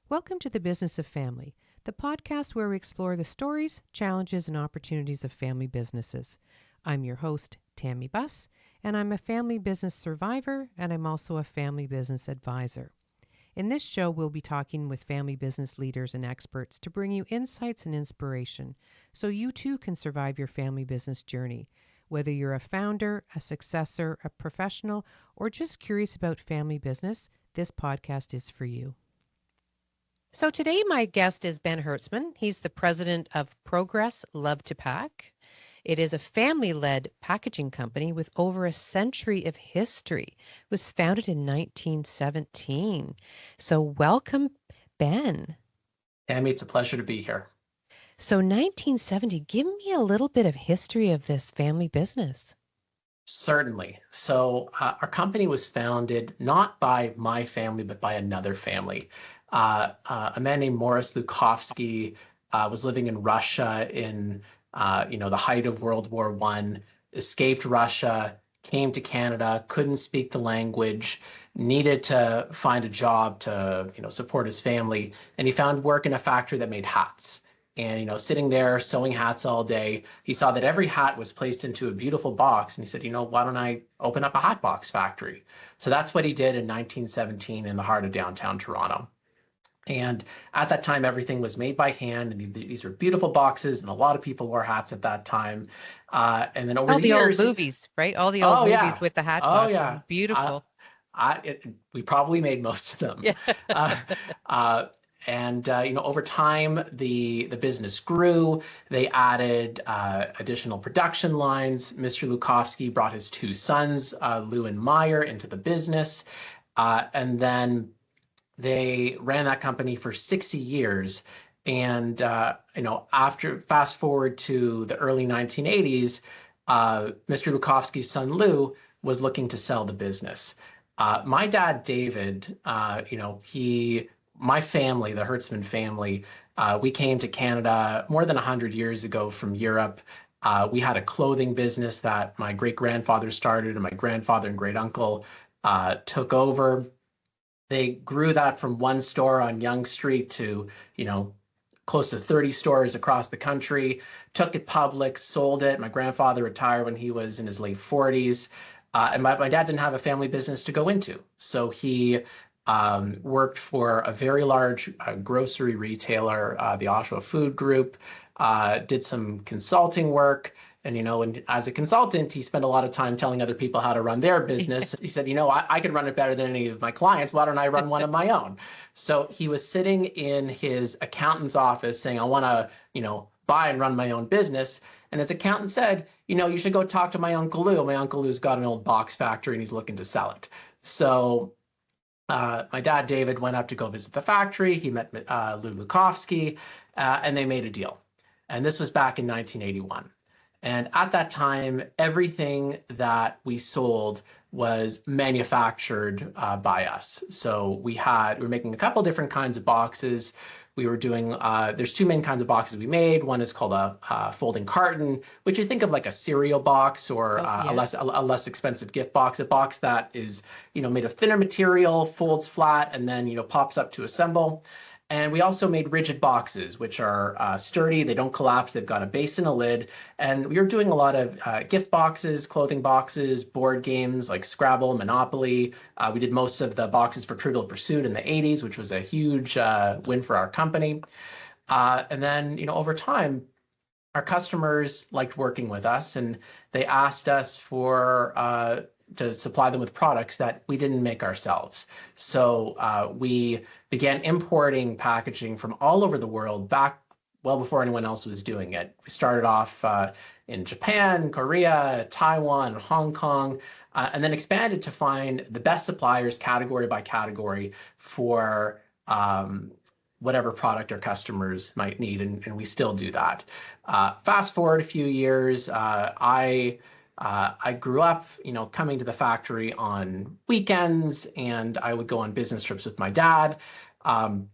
Welcome to the Business of Family, the podcast where we explore the stories, challenges, and opportunities of family businesses. I'm your host, Tammy Buss, and I'm a family business survivor, and I'm also a family business advisor. In this show, we'll be talking with family business leaders and experts to bring you insights and inspiration so you too can survive your family business journey. Whether you're a founder, a successor, a professional, or just curious about family business, this podcast is for you. So today my guest is Ben Hertzman. He's the president of Progress Luv2Pak. It is a family-led packaging company with over a century of history. It was founded in 1917. So welcome, Ben. Tammy, it's a pleasure to be here. So 1970, give me a little bit of history of this family business. Certainly. So our company was founded not by my family, but by another family. A man named Morris Lukovsky was living in Russia in the height of World War I, escaped Russia, came to Canada, couldn't speak the language, needed to find a job to support his family, and he found work in a factory that made hats. And, sitting there sewing hats all day, he saw that every hat was placed into a beautiful box. And he said, why don't I open up a hat box factory? So that's what he did in 1917 in the heart of downtown Toronto. And at that time, everything was made by hand. And these were beautiful boxes. And a lot of people wore hats at that time. And then over all the years, old movies, right? All the old movies with the hat boxes. Yeah. Beautiful. We probably made most of them. Yeah. And over time, the business grew. They added additional production lines. Mr. Lukovsky brought his two sons, Lou and Meyer, into the business. And then they ran that company for 60 years. And, after fast forward to the early 1980s, Mr. Lukovsky's son, Lou, was looking to sell the business. My dad, David, my family, the Herzman family, we came to Canada more than 100 years ago from Europe. We had a clothing business that my great-grandfather started and my grandfather and great-uncle took over. They grew that from one store on Yonge Street to, close to 30 stores across the country, took it public, sold it. My grandfather retired when he was in his late 40s. And my dad didn't have a family business to go into. So he worked for a very large grocery retailer, the Oshawa Food Group, did some consulting work. And, as a consultant, he spent a lot of time telling other people how to run their business. He said, I could run it better than any of my clients. Why don't I run one of my own? So he was sitting in his accountant's office saying, I want to, buy and run my own business. And his accountant said, you should go talk to my Uncle Lou. My Uncle Lou's got an old box factory and he's looking to sell it. So my dad, David, went up to go visit the factory. He met Lou Lukovsky, and they made a deal. And this was back in 1981. And at that time, everything that we sold was manufactured by us. So we were making a couple different kinds of boxes. We were doing, there's two main kinds of boxes we made. One is called a folding carton, which you think of like a cereal box or a less expensive gift box, a box that is, made of thinner material, folds flat, and then, pops up to assemble. And we also made rigid boxes, which are sturdy. They don't collapse. They've got a base and a lid. And we were doing a lot of gift boxes, clothing boxes, board games like Scrabble, Monopoly. We did most of the boxes for Trivial Pursuit in the 80s, which was a huge win for our company. And then, over time, our customers liked working with us, and they asked us to supply them with products that we didn't make ourselves. So we began importing packaging from all over the world back well before anyone else was doing it. We started off in Japan, Korea, Taiwan, Hong Kong, and then expanded to find the best suppliers category by category for whatever product our customers might need, and we still do that. Fast forward a few years, I grew up, coming to the factory on weekends, and I would go on business trips with my dad. When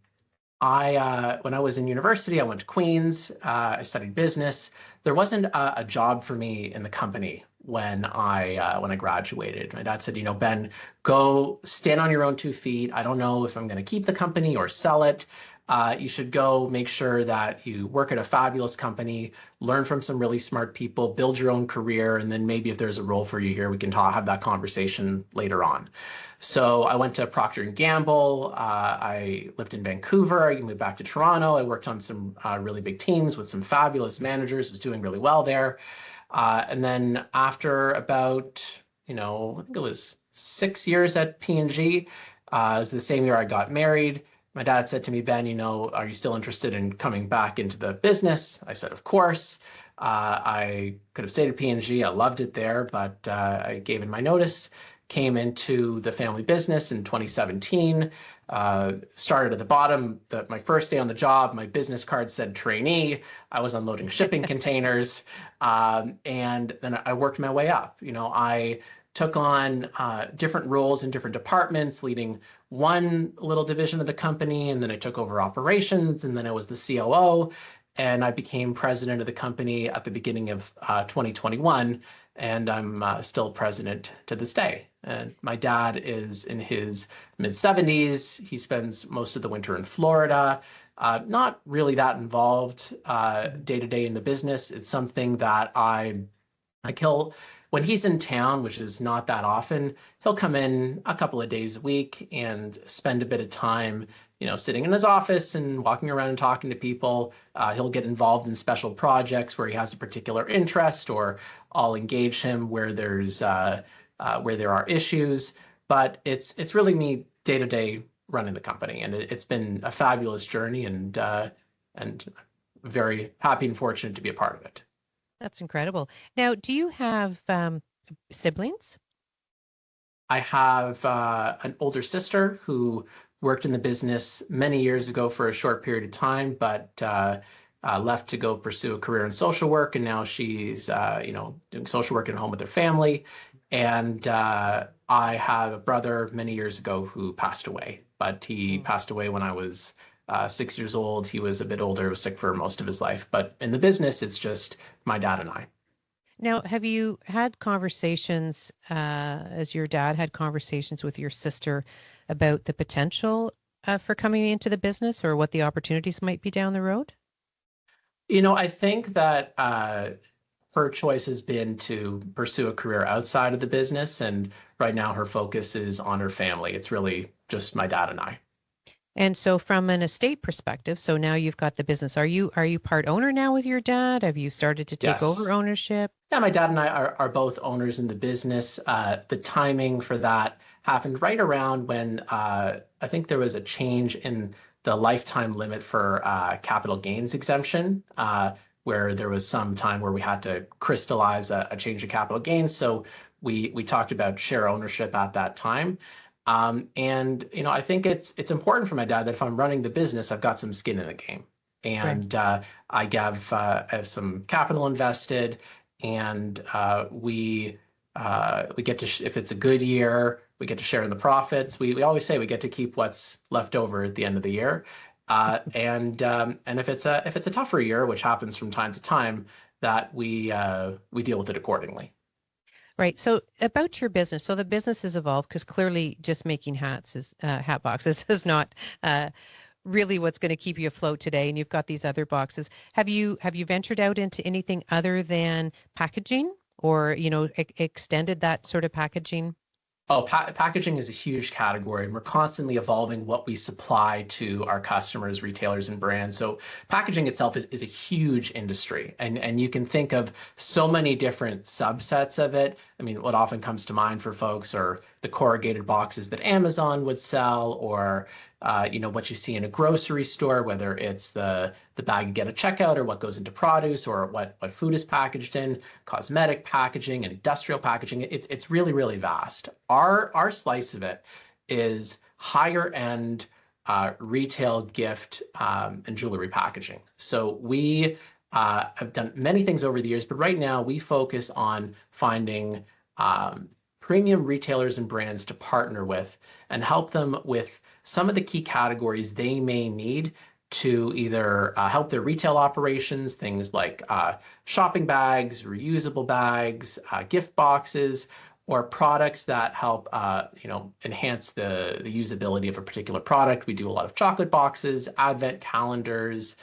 I was in university, I went to Queen's. I studied business. There wasn't a job for me in the company when I graduated. My dad said, Ben, go stand on your own 2 feet. I don't know if I'm going to keep the company or sell it. You should go make sure that you work at a fabulous company, learn from some really smart people, build your own career, and then maybe if there's a role for you here, we can have that conversation later on. So I went to Procter & Gamble. I lived in Vancouver. I moved back to Toronto. I worked on some really big teams with some fabulous managers, was doing really well there. And then after about, I think it was 6 years at P&G, it was the same year I got married. My dad said to me, Ben, are you still interested in coming back into the business? I said, of course. I could have stayed at P&G. I loved it there, but I gave in my notice, came into the family business in 2017, started at the bottom. My first day on the job, my business card said trainee. I was unloading shipping containers, and then I worked my way up. I took on different roles in different departments, leading one little division of the company, and then I took over operations, and then I was the COO, and I became president of the company at the beginning of 2021, and I'm still president to this day. And my dad is in his mid-70s. He spends most of the winter in Florida. Not really that involved day to day in the business. It's something that I kill. When he's in town, which is not that often, he'll come in a couple of days a week and spend a bit of time, sitting in his office and walking around and talking to people. He'll get involved in special projects where he has a particular interest, or I'll engage him where there are issues. But it's really me day to day running the company, and it's been a fabulous journey, and very happy and fortunate to be a part of it. That's incredible. Now, do you have siblings? I have an older sister who worked in the business many years ago for a short period of time, but left to go pursue a career in social work, and now she's doing social work at home with her family. And I have a brother many years ago who passed away, but he passed away when I was 6 years old. He was a bit older, was sick for most of his life. But in the business, it's just my dad and I. Now, have you had conversations, as your dad had conversations with your sister about the potential for coming into the business, or what the opportunities might be down the road? I think that her choice has been to pursue a career outside of the business. And right now her focus is on her family. It's really just my dad and I. And so from an estate perspective, so now you've got the business. Are you part owner now with your dad? Have you started to take over Yes. ownership? Yeah, my dad and I are both owners in the business. The timing for that happened right around when I think there was a change in the lifetime limit for capital gains exemption, where there was some time where we had to crystallize a change of capital gains. So we talked about share ownership at that time. And I think it's important for my dad that if I'm running the business, I've got some skin in the game, and I have some capital invested, and we get to if it's a good year, we get to share in the profits. We always say we get to keep what's left over at the end of the year, and if it's a tougher year, which happens from time to time, that we deal with it accordingly. Right. So about your business, so the business has evolved, because clearly just making hat boxes is not really what's going to keep you afloat today. And you've got these other boxes. Have you ventured out into anything other than packaging, or extended that sort of packaging? Oh, packaging is a huge category, and we're constantly evolving what we supply to our customers, retailers, and brands. So packaging itself is a huge industry, and you can think of so many different subsets of it. I mean, what often comes to mind for folks are the corrugated boxes that Amazon would sell, or what you see in a grocery store, whether it's the bag you get at checkout, or what goes into produce, or what food is packaged in, cosmetic packaging, industrial packaging. It's really, really vast. Our slice of it is higher end retail gift and jewelry packaging. So we have done many things over the years, but right now we focus on finding premium retailers and brands to partner with and help them with some of the key categories they may need to either help their retail operations, things like shopping bags, reusable bags, gift boxes, or products that help enhance the usability of a particular product. We do a lot of chocolate boxes, advent calendars.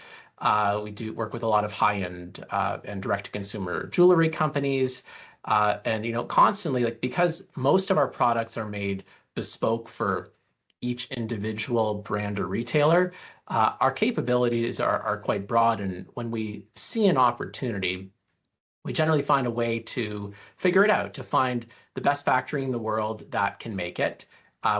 We do work with a lot of high-end and direct-to-consumer jewelry companies. And constantly, like, because most of our products are made bespoke for each individual brand or retailer, our capabilities are quite broad. And when we see an opportunity, we generally find a way to figure it out, to find the best factory in the world that can make it.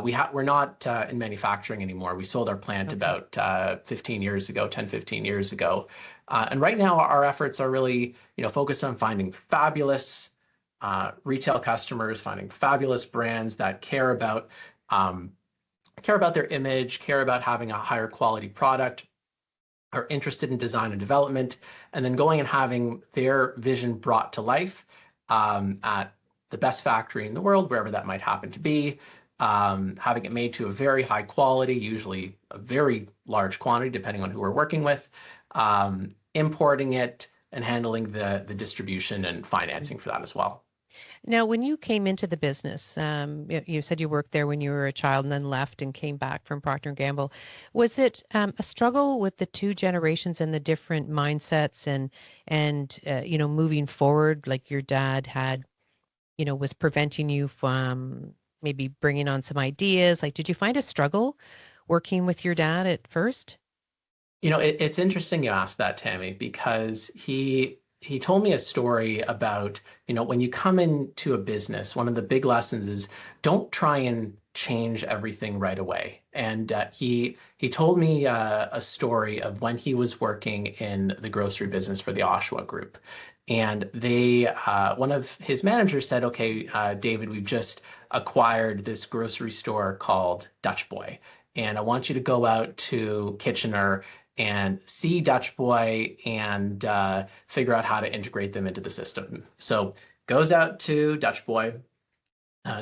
We're not in manufacturing anymore. We sold our plant about 15 years ago, 10, 15 years ago. And right now our efforts are really, focused on finding fabulous retail customers, finding fabulous brands that care about their image, care about having a higher quality product, are interested in design and development, and then going and having their vision brought to life at the best factory in the world, wherever that might happen to be, having it made to a very high quality, usually a very large quantity, depending on who we're working with, importing it, and handling the distribution and financing for that as well. Now, when you came into the business, you said you worked there when you were a child and then left and came back from Procter & Gamble. Was it a struggle with the two generations and the different mindsets and moving forward, like your dad had, was preventing you from maybe bringing on some ideas? Like, did you find a struggle working with your dad at first? It's interesting you asked that, Tammy, because he told me a story about, when you come into a business, one of the big lessons is don't try and change everything right away. And he told me a story of when he was working in the grocery business for the Oshawa Group. And one of his managers said, okay, David, we've just acquired this grocery store called Dutch Boy. And I want you to go out to Kitchener and see Dutch Boy and figure out how to integrate them into the system. So goes out to Dutch Boy,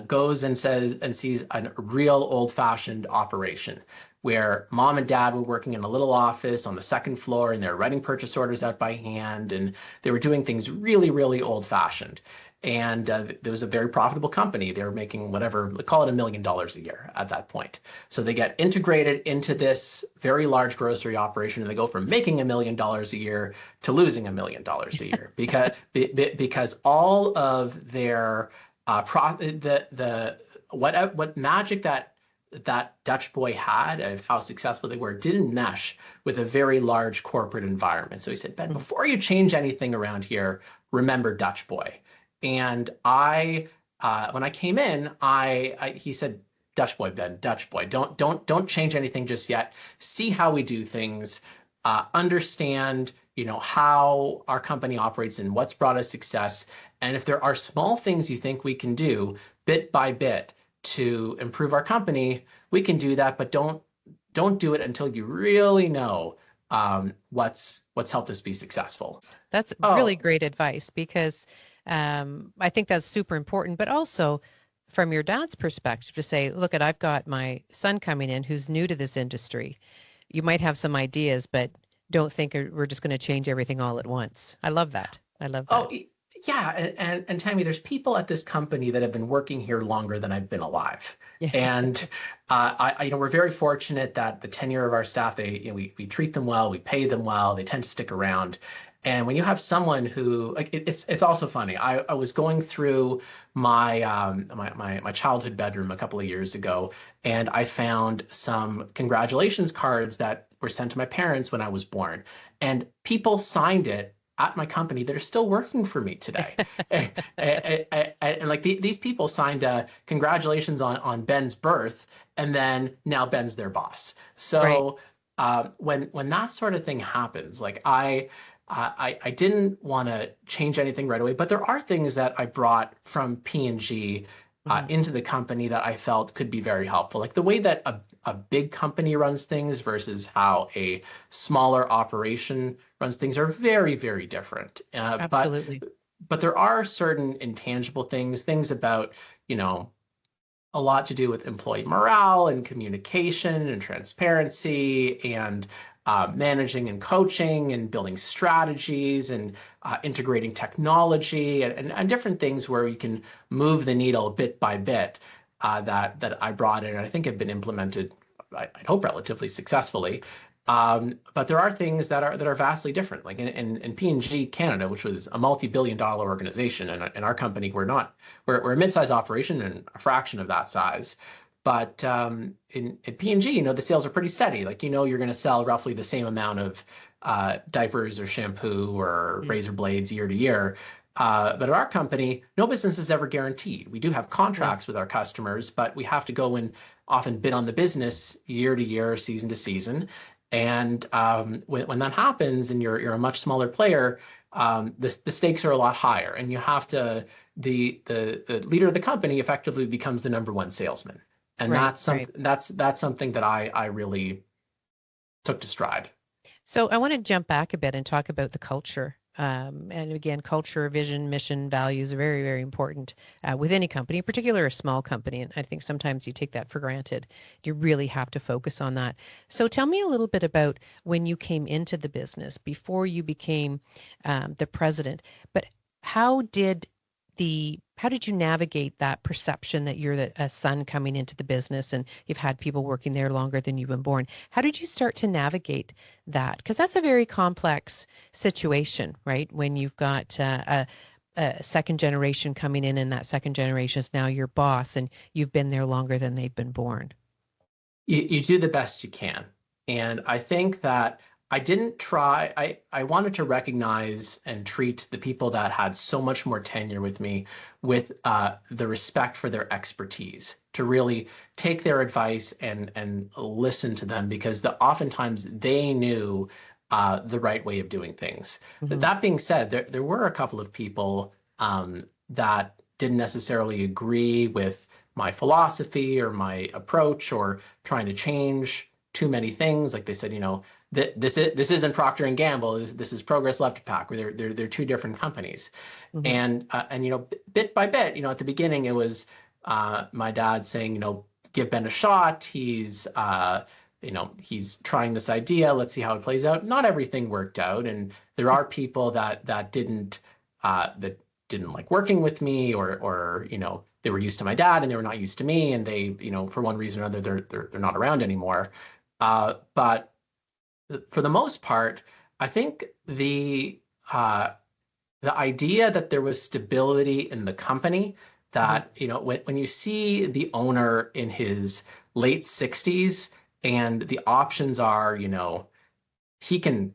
goes and sees a real old-fashioned operation where mom and dad were working in a little office on the second floor, and they're writing purchase orders out by hand, and they were doing things really, really old-fashioned. And there was a very profitable company. They were making whatever, call it $1 million a year at that point. So they get integrated into this very large grocery operation, and they go from making $1 million a year to losing $1 million a year because all of their what magic that Dutch Boy had of how successful they were didn't mesh with a very large corporate environment. So he said, Ben, before you change anything around here, remember Dutch Boy. And when I came in, he said, Dutch Boy, Ben, Dutch Boy, don't change anything just yet. See how we do things. Understand, how our company operates and what's brought us success. And if there are small things you think we can do bit by bit to improve our company, we can do that. But don't do it until you really know what's helped us be successful. That's really great advice, because I think that's super important, but also from your dad's perspective to say, look, I've got my son coming in who's new to this industry. You might have some ideas, but don't think we're just going to change everything all at once. I love that. Oh, yeah. And Tammy, there's people at this company that have been working here longer than I've been alive. Yeah. And we're very fortunate that the tenure of our staff, we treat them well, we pay them well, they tend to stick around. And when you have someone who, like, it's also funny. I was going through my my childhood bedroom a couple of years ago, and I found some congratulations cards that were sent to my parents when I was born, and people signed it at my company that are still working for me today. and like these people signed congratulations on Ben's birth, and then now Ben's their boss. So when that sort of thing happens, like I didn't want to change anything right away, but there are things that I brought from P&G into the company that I felt could be very helpful. Like the way that a big company runs things versus how a smaller operation runs things are very, very different. Absolutely. But there are certain intangible things about, a lot to do with employee morale and communication and transparency and managing and coaching and building strategies and integrating technology and different things where we can move the needle bit by bit that I brought in and I think have been implemented, I hope, relatively successfully. But there are things that are vastly different. Like in P&G Canada, which was a multi-billion-dollar organization, and in our company, we're a mid-sized operation and a fraction of that size. But in P&G, the sales are pretty steady. Like, you're going to sell roughly the same amount of diapers or shampoo or razor blades year to year. But at our company, no business is ever guaranteed. We do have contracts with our customers, but we have to go and often bid on the business year to year, season to season. And when that happens and you're a much smaller player, the stakes are a lot higher, and you have to the leader of the company effectively becomes the number one salesman. And that's something that I really took to stride. So I want to jump back a bit and talk about the culture. And again, culture, vision, mission, values are very, very important with any company, in particular a small company. And I think sometimes you take that for granted. You really have to focus on that. So tell me a little bit about when you came into the business, before you became the president. But how did you navigate that perception that you're a son coming into the business and you've had people working there longer than you've been born? How did you start to navigate that? Because that's a very complex situation, right? When you've got a second generation coming in and that second generation is now your boss and you've been there longer than they've been born. You do the best you can. And I think that I didn't try, I wanted to recognize and treat the people that had so much more tenure with me with the respect for their expertise, to really take their advice and listen to them, because oftentimes they knew the right way of doing things. But that being said, there were a couple of people that didn't necessarily agree with my philosophy or my approach or trying to change too many things. Like they said, this isn't Procter and Gamble. This is Progress Luv2Pak. Where they're two different companies, and bit by bit, at the beginning it was my dad saying, give Ben a shot. He's trying this idea. Let's see how it plays out. Not everything worked out, and there are people that didn't like working with me, or they were used to my dad and they were not used to me, and they for one reason or other they're not around anymore. But for the most part, I think the idea that there was stability in the company, that when you see the owner in his late 60s and the options are, he can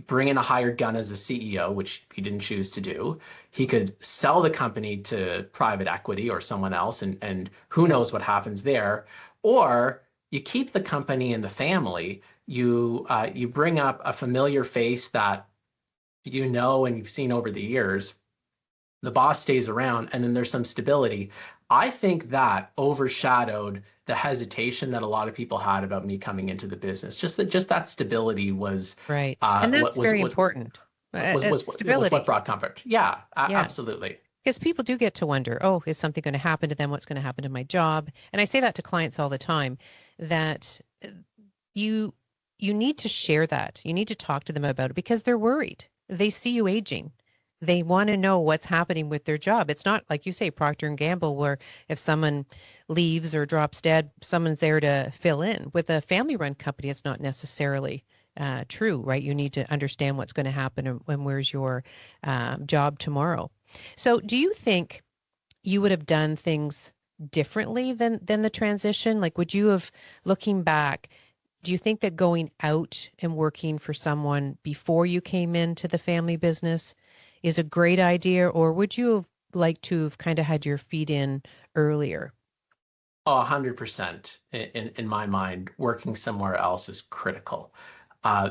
bring in a hired gun as a CEO, which he didn't choose to do. He could sell the company to private equity or someone else, and who knows what happens there. Or you keep the company in the family. You bring up a familiar face that and you've seen over the years. The boss stays around, and then there's some stability. I think that overshadowed the hesitation that a lot of people had about me coming into the business. Just that stability was right, and that's very important. Was what brought comfort. Yeah, absolutely. Because people do get to wonder, oh, is something going to happen to them? What's going to happen to my job? And I say that to clients all the time, that you need to share that. You need to talk to them about it, because they're worried. They see you aging. They want to know what's happening with their job. It's not like you say, Procter and Gamble, where if someone leaves or drops dead, someone's there to fill in. With a family-run company, it's not necessarily true, right? You need to understand what's going to happen and where's your job tomorrow. So do you think you would have done things differently than the transition? Like, would you have, looking back, do you think that going out and working for someone before you came into the family business is a great idea, or would you have liked to have kind of had your feet in earlier? Oh, 100%. In my mind, working somewhere else is critical.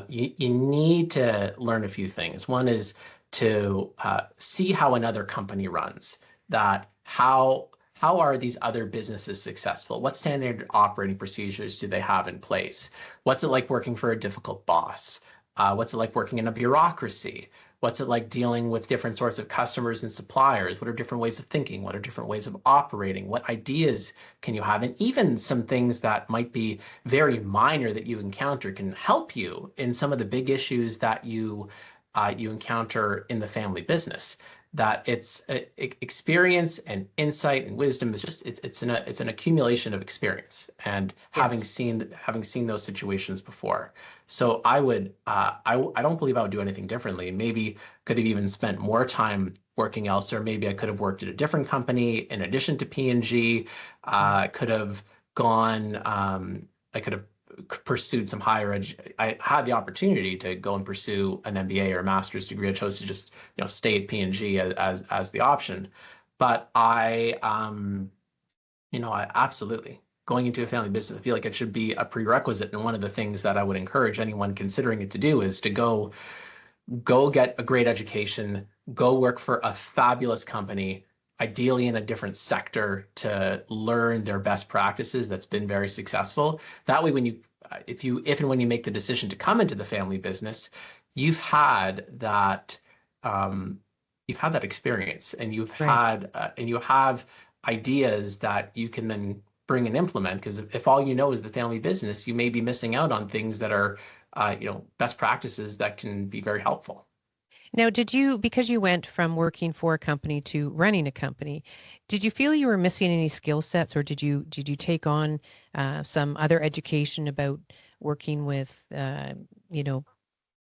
You need to learn a few things. One is to see how another company runs. That how are these other businesses successful? What standard operating procedures do they have in place? What's it like working for a difficult boss? What's it like working in a bureaucracy? What's it like dealing with different sorts of customers and suppliers? What are different ways of thinking? What are different ways of operating? What ideas can you have? And even some things that might be very minor that you encounter can help you in some of the big issues that you encounter in the family business. That it's experience and insight and wisdom is just it's an accumulation of experience and Yes. having seen those situations before. So I would I don't believe I would do anything differently. Maybe could have even spent more time working elsewhere. Maybe I could have worked at a different company in addition to P&G. Mm. Could have gone. I could have pursued some higher ed. I had the opportunity to go and pursue an MBA or a master's degree. I chose to just stay at P&G as the option. But I absolutely going into a family business, I feel like it should be a prerequisite. And one of the things that I would encourage anyone considering it to do is to go get a great education, go work for a fabulous company, ideally in a different sector to learn their best practices that's been very successful. That way, if and when you make the decision to come into the family business, you've had that experience, and Right. you have ideas that you can then bring and implement. Because if all you know is the family business, you may be missing out on things that are best practices that can be very helpful. Now, because you went from working for a company to running a company, did you feel you were missing any skill sets, or did you take on some other education about working with, you know,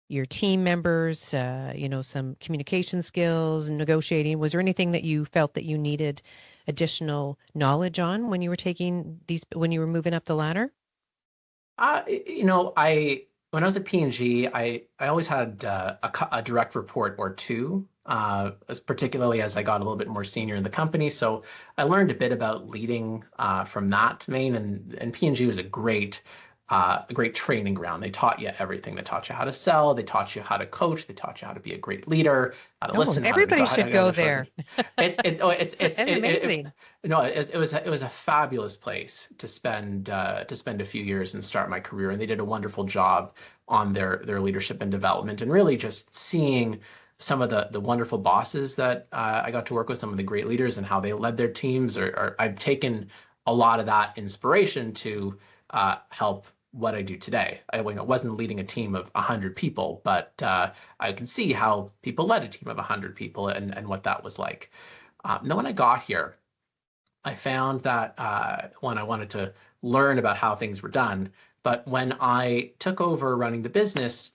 your team members, some communication skills and negotiating? Was there anything that you felt that you needed additional knowledge on when you were when you were moving up the ladder? I when I was at P&G, I always had a direct report or two, particularly as I got a little bit more senior in the company. So I learned a bit about leading from that vein, and P&G was a great training ground. They taught you everything. They taught you how to sell. They taught you how to coach. They taught you how to be a great leader, how to Oh, listen, everybody how to should go negotiate. there. It's And amazing. no, it was a fabulous place to spend a few years and start my career, and they did a wonderful job on their leadership and development, and really just seeing some of the wonderful bosses that I got to work with, some of the great leaders and how they led their teams. Or I've taken a lot of that inspiration to help what I do today. I wasn't leading a team of 100 people, but I can see how people led a team of 100 people and what that was like. Then when I got here, I found that when I wanted to learn about how things were done, but when I took over running the business,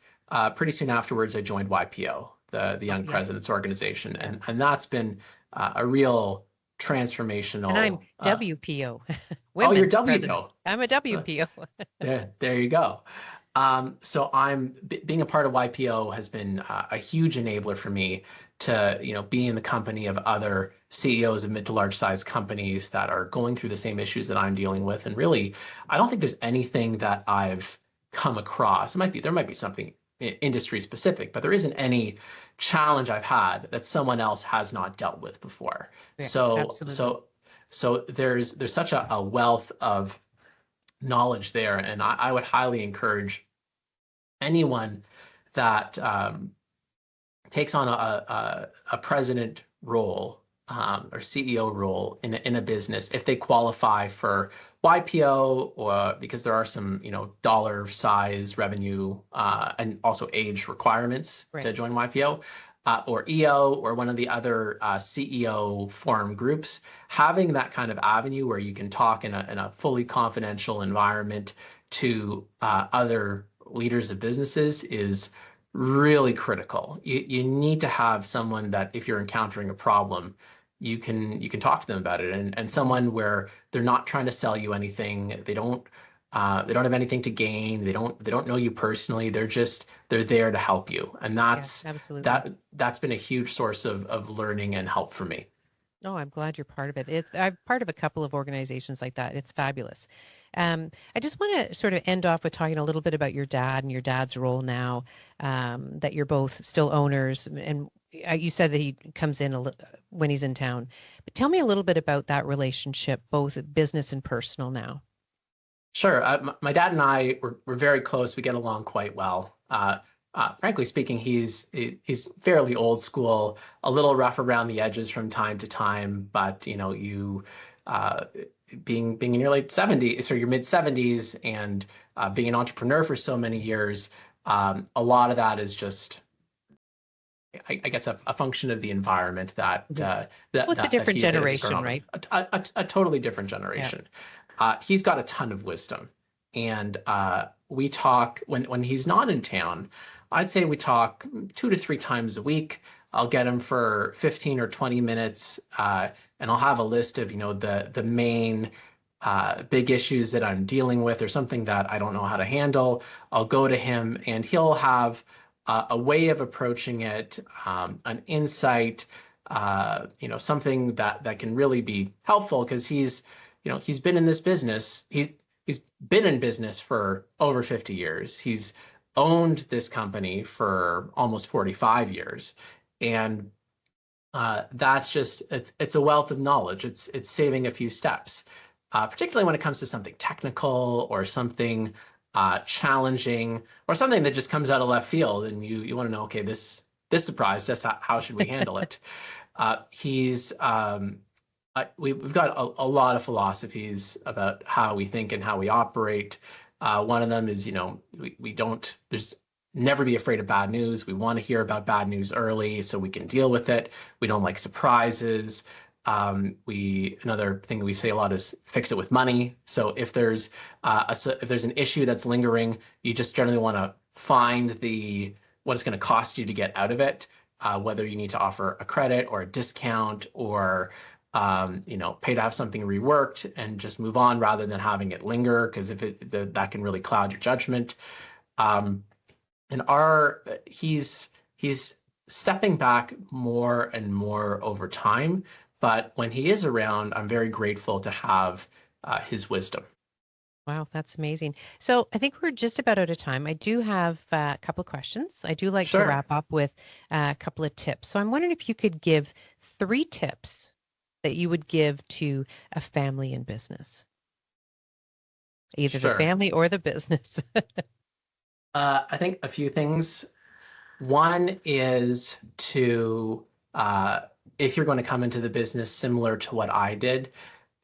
pretty soon afterwards, I joined YPO, the Oh, Young yeah. Presidents Organization, Yeah. and that's been a real And I'm transformational. WPO, Oh, you're Women Presidents. WPO. I'm a WPO. There you go. So being a part of YPO has been a huge enabler for me to, be in the company of other CEOs of mid to large size companies that are going through the same issues that I'm dealing with. And really, I don't think there's anything that I've come across. There might be something industry specific, but there isn't any challenge I've had that someone else has not dealt with before. Yeah, So, absolutely. so, so there's such a wealth of knowledge there. And I would highly encourage anyone that takes on a president role or CEO role in a business, if they qualify for YPO, or because there are some, dollar size revenue and also age requirements to Right. join YPO. Or EO or one of the other CEO forum groups, having that kind of avenue where you can talk in a fully confidential environment to other leaders of businesses is really critical. You need to have someone that if you're encountering a problem, you can talk to them about it, and someone where they're not trying to sell you anything. They don't have anything to gain. They don't know you personally. They're there to help you. And Yeah, absolutely. that's been a huge source of learning and help for me. No, I'm glad you're part of it. I'm part of a couple of organizations like that. It's fabulous. I just want to sort of end off with talking a little bit about your dad and your dad's role now, that you're both still owners. And you said that he comes in when he's in town. But tell me a little bit about that relationship, both business and personal now. Sure. My dad and I we're very close. We get along quite well. frankly speaking, he's fairly old school, a little rough around the edges from time to time. But uh, being in your late 70s or your mid 70s and being an entrepreneur for so many years, a lot of that is just, I guess, a function of the environment that Mhm. Well, it's a that different he's grown generation, up with. right? A totally different Yeah. generation. He's got a ton of wisdom, and we talk when he's not in town. I'd say we talk 2 to 3 times a week. I'll get him for 15 or 20 minutes, and I'll have a list of the main big issues that I'm dealing with or something that I don't know how to handle. I'll go to him, and he'll have a way of approaching it, an insight, something that can really be helpful because he's been in this business. He's been in business for over 50 years. He's owned this company for almost 45 years. And that's just it's a wealth of knowledge. It's saving a few steps, particularly when it comes to something technical or something challenging or something that just comes out of left field, and you want to know, okay, this surprised us. How should we handle it? He's we've got a lot of philosophies about how we think and how we operate. One of them is, we don't, there's never be afraid of bad news. We want to hear about bad news early so we can deal with it. We don't like surprises. Another thing we say a lot is fix it with money. So if there's if there's an issue that's lingering, you just generally want to find what it's going to cost you to get out of it. Whether you need to offer a credit or a discount or pay to have something reworked and just move on rather than having it linger, because that can really cloud your judgment. Um, and he's stepping back more and more over time, but when he is around, I'm very grateful to have his wisdom. Wow, that's amazing. So I think we're just about out of time. I do have a couple of questions. I do like to Sure. wrap up with a couple of tips. So I'm wondering if you could give 3 tips that you would give to a family in business, either the Sure. family or the business. I think a few things. One is to, if you're going to come into the business similar to what I did,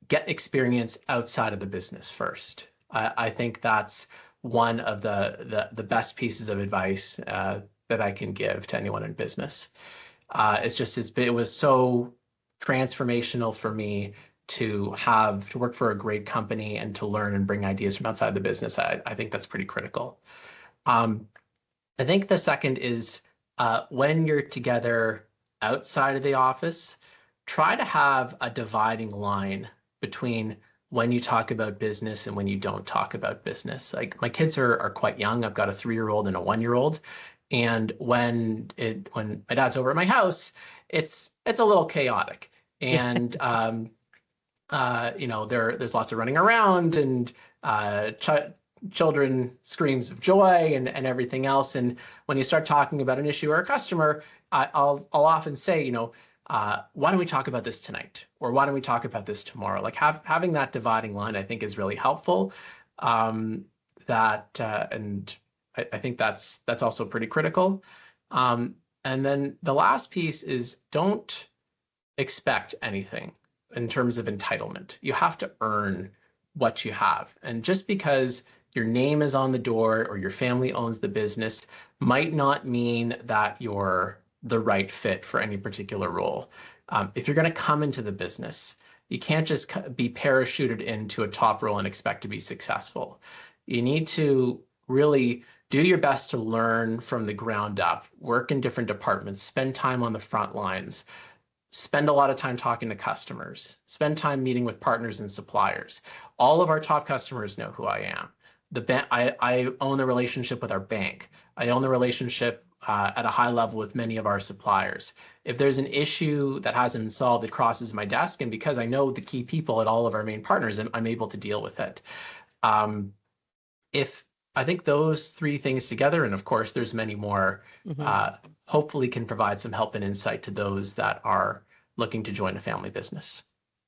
get experience outside of the business first. I think that's one of the best pieces of advice that I can give to anyone in business. It was so transformational for me to work for a great company and to learn and bring ideas from outside the business. I think that's pretty critical. Um, I think the second is when you're together outside of the office, try to have a dividing line between when you talk about business and when you don't talk about business. Like my kids are quite young. I've got a 3-year-old and a 1-year-old. And when my dad's over at my house, it's a little chaotic. And there's lots of running around and children screams of joy and everything else. And when you start talking about an issue or a customer, I'll often say, why don't we talk about this tonight? Or why don't we talk about this tomorrow? Like having that dividing line, I think, is really helpful. And I think that's also pretty critical. And then the last piece is don't expect anything in terms of entitlement. You have to earn what you have. And just because your name is on the door or your family owns the business might not mean that you're the right fit for any particular role. If you're going to come into the business, you can't just be parachuted into a top role and expect to be successful. You need to really do your best to learn from the ground up, work in different departments, spend time on the front lines, spend a lot of time talking to customers, spend time meeting with partners and suppliers. All of our top customers know who I am. I own the relationship with our bank. I own the relationship at a high level with many of our suppliers. If there's an issue that hasn't been solved, it crosses my desk. And because I know the key people at all of our main partners, I'm able to deal with it. If I think those 3 things together, and of course there's many more, hopefully can provide some help and insight to those that are looking to join a family business.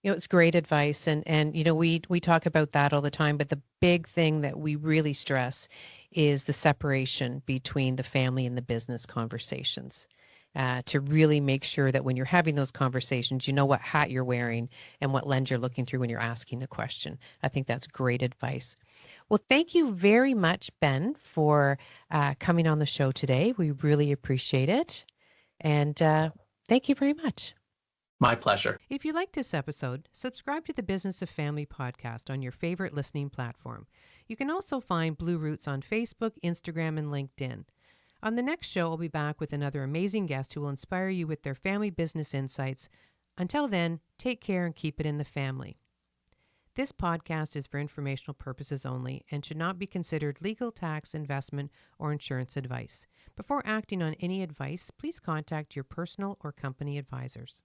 It's great advice. And we talk about that all the time, but the big thing that we really stress is the separation between the family and the business conversations. To really make sure that when you're having those conversations, you know what hat you're wearing and what lens you're looking through when you're asking the question. I think that's great advice. Well, thank you very much, Ben, for coming on the show today. We really appreciate it. And thank you very much. My pleasure. If you like this episode, subscribe to the Business of Family podcast on your favorite listening platform. You can also find Blue Roots on Facebook, Instagram, and LinkedIn. On the next show, I'll be back with another amazing guest who will inspire you with their family business insights. Until then, take care and keep it in the family. This podcast is for informational purposes only and should not be considered legal, tax, investment, or insurance advice. Before acting on any advice, please contact your personal or company advisors.